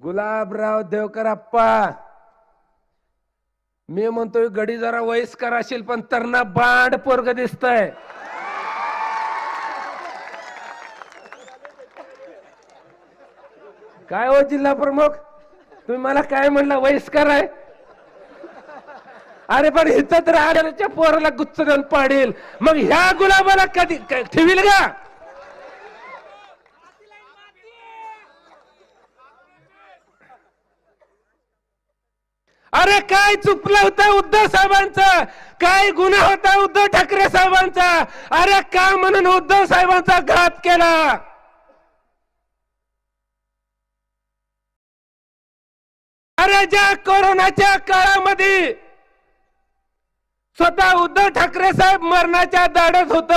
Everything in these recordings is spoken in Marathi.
गुलाबराव देवकर अप्पा, मी म्हणतोय गडी जरा वयस्कर असेल पण तरणा बांड पोरग दिसतंय. काय हो जिल्हा प्रमुख, तुम्ही मला काय म्हणला वयस्कर आहे? अरे पण इथं तर आड्याच्या पोराला गुच्छ देऊन पाडील, मग ह्या गुलाबाला कधी ठेवील का? अरे काय चुकलं होतं उद्धव साहेबांचं? काय गुन्हा होता उद्धव ठाकरे साहेबांचा? अरे का म्हणून उद्धव साहेबांचा घात केला? अरे ज्या कोरोनाच्या काळामध्ये स्वतः उद्धव ठाकरे साहेब मरणाच्या दाढत होत,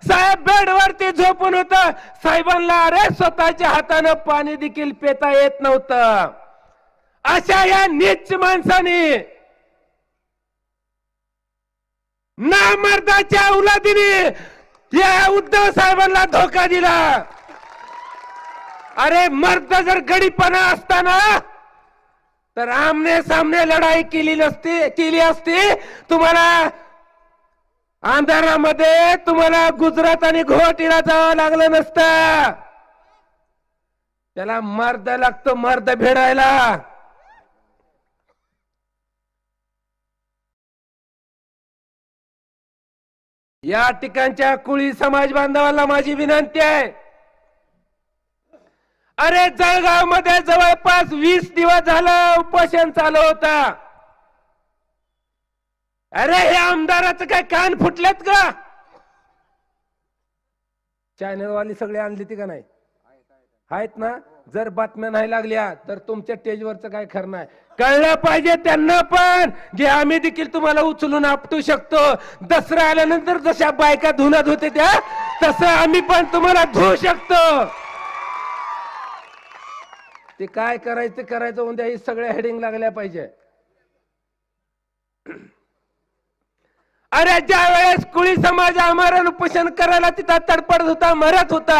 साहेब बेडवरती झोपून होत, साहेबांना अरे स्वतःच्या हाताने पाणी देखील पिता येत नव्हतं. अशा या नीच माणसाने, नामर्दाच्या औलादीने या उद्धव साहेबांना धोका दिला. अरे मर्द जर गडीपणा असताना तर आमने सामने लढाई केली असती. तुम्हाला अंधारामध्ये तुम्हाला गुजरात आणि गुवाहाटीला जावं लागलं नसतं. त्याला मर्द लागतो, मर्द भेडायला. या ठिकाणच्या कुळी समाज बांधवांना माझी विनंती आहे. अरे जळगाव मध्ये जवळपास 20 दिवस झालं उपोषण चालू होता. अरे हे आमदाराचं काय कान फुटलेत का? चॅनलवाली सगळे आणली ती का नाही? आहेत ना? जर बातम्या नाही लागल्या तर तुमच्या स्टेजवरचं काय खरं नाही. कळलं पाहिजे त्यांना पण, जे आम्ही देखील तुम्हाला उचलून आपटू शकतो. दसरा आल्यानंतर जशा बायका धुण्यात होते त्या, तसं आम्ही पण तुम्हाला धुवू शकतो. ते काय करायचं करायचं, उद्या ही सगळ्या हेडिंग लागल्या पाहिजे. अरे ज्या वेळेस कुळी समाज आमरण उपोषण करायला तिथं तडपडत होता, मरत होता,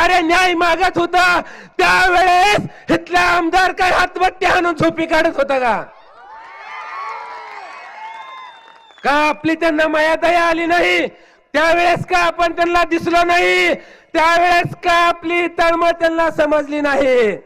अरे न्याय मागत होता, त्यावेळेस इथला आमदार काय हातबत्ती हाणून झोपी काढत होता का? का आपली त्यांना माया दया आली नाही? त्यावेळेस का आपण त्यांना दिसलो नाही? त्यावेळेस का आपली तळमळ त्यांना समजली नाही?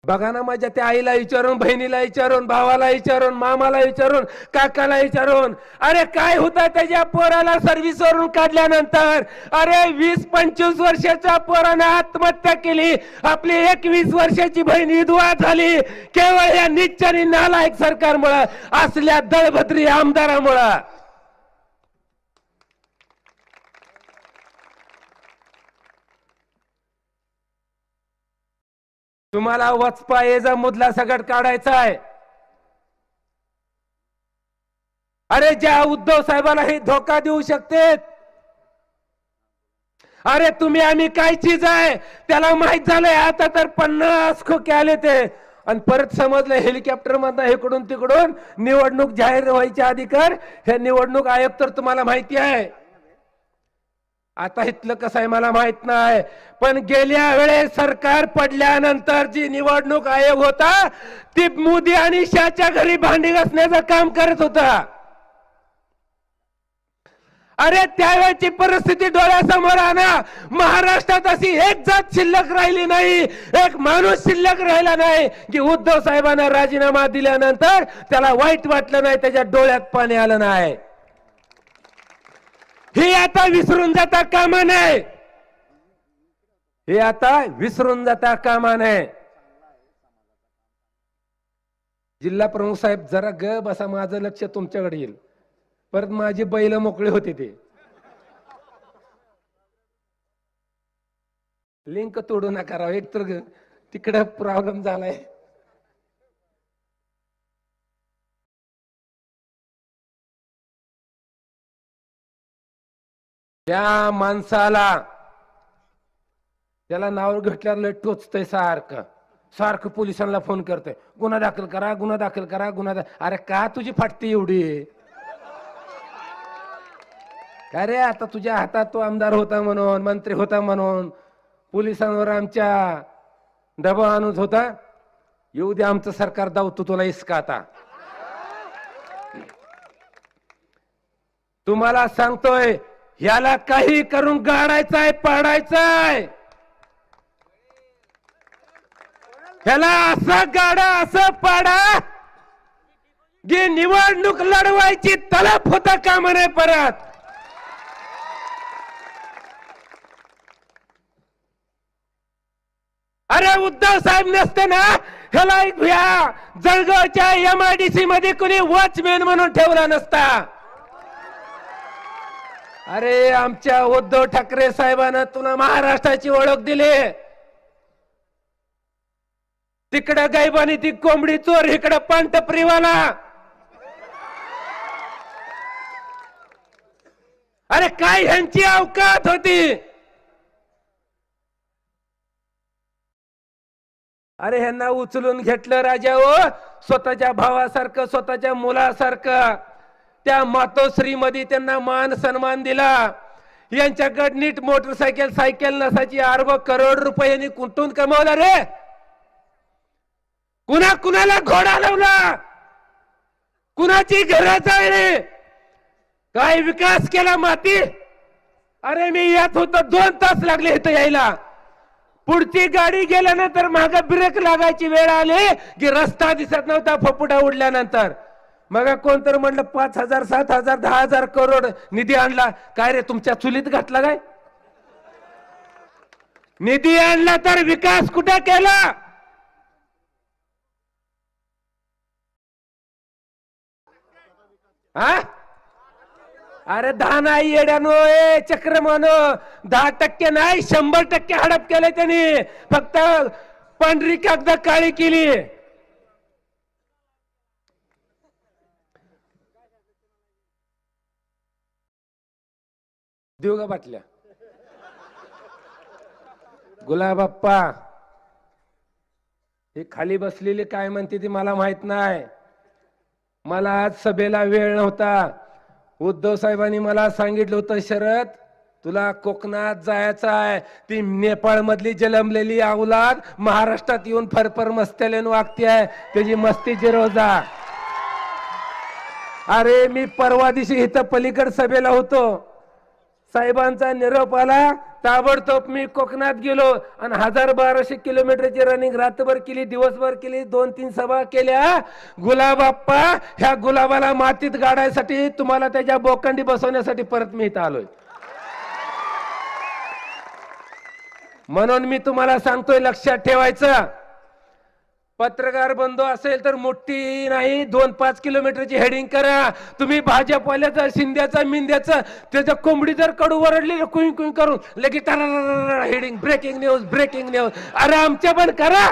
बघा ना, माझ्या त्या आईला विचारून, बहिणीला विचारून, भावाला विचारून, मामाला विचारून, काकाला विचारून, अरे काय होतं त्याच्या पोराला सर्व्हिसवरून काढल्यानंतर? अरे 20-25 वर्षाच्या पोराने आत्महत्या केली, आपली 21 वर्षाची बहीण विधवा झाली, केवळ या नीच आणि नालायक सरकारमुळे, असल्या दळभद्री आमदारामुळे. तुम्हाला वचपा येजा मुदला सगळं काढायचा आहे. अरे ज्या उद्धव साहेबांना हे धोका देऊ शकते, अरे तुम्ही आम्ही काय चीज आहे त्याला माहित झालंय. आता तर 50 खोके आले ते, आणि परत समजलं हेलिकॉप्टर मधनं इकडून तिकडून निवडणूक जाहीर व्हायच्या अधिकार हे निवडणूक आयोग तर तुम्हाला माहिती आहे. आता इथलं कसं आहे मला माहित नाही, पण गेल्या वेळेस सरकार पडल्यानंतर जी निवडणूक आयोग होता ती मोदी आणि शाहच्या घरी भांडी घासण्याचं काम करत होता. अरे त्यावेळेची परिस्थिती डोळ्यासमोर आणा. महाराष्ट्रात अशी एक जात शिल्लक राहिली नाही, एक माणूस शिल्लक राहिला नाही की उद्धव साहेबांना राजीनामा दिल्यानंतर त्याला वाईट वाटलं नाही, त्याच्या डोळ्यात पाणी आलं नाही. हे आता विसरून जाता कामा नये. हे आता विसरून जाता कामा नये. जिल्हा प्रमुख साहेब जरा ग बसा, माझं लक्ष तुमच्याकडे येईल. परत माझी बैल मोकळी होती ते लिंक तोडू नका राव, एक तर तिकडे प्रॉब्लेम झालाय. त्या माणसाला त्याला नाव घेतल्यावर लय टोचतंय, सारखं सारखं पोलिसांना फोन करतोय, गुन्हा दाखल करा, गुन्हा दाखल करा, गुन्हा. अरे का तुझी फाटती एवढी? काय रे, आता तुझ्या हातात तो आमदार होता म्हणून, मंत्री होता म्हणून पोलिसांवर आमच्या दबाव आणत होता, येऊ दे आमचं सरकार, दावतो तुला इसका आता. तुम्हाला सांगतोय, ह्याला काही करून गाडायचंय, पाडायचंय. ह्याला असं गाडा, असं पाडा की निवडणूक लढवायची तलप होता कामा नये परत. अरे उद्धव साहेब नसते ना, ह्याला जळगावच्या MIDC मध्ये कोणी वॉचमॅन म्हणून ठेवला नसता. अरे आमच्या उद्धव ठाकरे साहेबांना तुला महाराष्ट्राची ओळख दिली. तिकडं गायबानी ती कोंबडी चोर, इकडं पानटपरीवाला. अरे काय ह्यांची अवकात होती. अरे ह्यांना उचलून घेतलं राजा हो, स्वतःच्या भावासारखं, स्वतःच्या मुलासारखं. त्या मातोश्री मध्ये त्यांना मान सन्मान दिला. यांच्याकडे नीट मोटरसायकल, सायकल नसायची. अर्ब करोड रुपये यांनी कुठून कमवला रे. कुणाला घोडा लावला, कुणाची घरं जाळली, काय विकास केला माती. अरे मी यात होतो, 2 तास लागले इथं यायला. पुढची गाडी गेल्यानंतर मागे ब्रेक लागायची वेळ आली की रस्ता दिसत नव्हता फपुटा उडल्यानंतर. मग कोणतर म्हणलं 5,000, 7,000, 10,000 करोड निधी आणला. काय रे तुमच्या चुलीत घातला काय? निधी आणला तर विकास कुठे केला? हा? अरे 10 नाही येड्यानो, चक्रमानो, 10% नाही 100% हडप केलंय त्यांनी. फक्त पांढरी कागद काळी केली. देऊ का बाटल्या? गुलाबाप्पा हे खाली बसलेले काय म्हणते ती मला माहित नाही. मला आज सभेला वेळ नव्हता. उद्धव साहेबांनी मला सांगितलं होतं, शरद तुला कोकणात जायचं आहे. ती नेपाळ मधली जन्मलेली औलाद महाराष्ट्रात येऊन फरफर मस्त्यालेन वागते आहे, त्याची मस्ती जिरव जा. अरे मी परवा दिवशी इथं पलीकड सभेला होतो. साहेबांचा निरोप आला, ताबडतोब मी कोकणात गेलो आणि 1000-1200 किलोमीटरची रनिंग रात्रभर केली, दिवसभर केली, 2-3 सभा केल्या. गुलाबाप्पा, ह्या गुलाबाला मातीत गाडायसाठी, तुम्हाला त्याच्या बोकांडी बसवण्यासाठी परत मी इथं आलोय. म्हणून मी तुम्हाला सांगतोय, लक्षात ठेवायचं. पत्रकार बंधू असेल तर मोठी नाही 2-5 किलोमीटरची हेडिंग करा. तुम्ही भाजपवाल्याचं, शिंद्याचं, मिंद्याचं त्याच्या कोंबडी जर कडू वरडली कुई कुई करून लगेच heading, breaking news, breaking news. अरे आमच्या पण करा.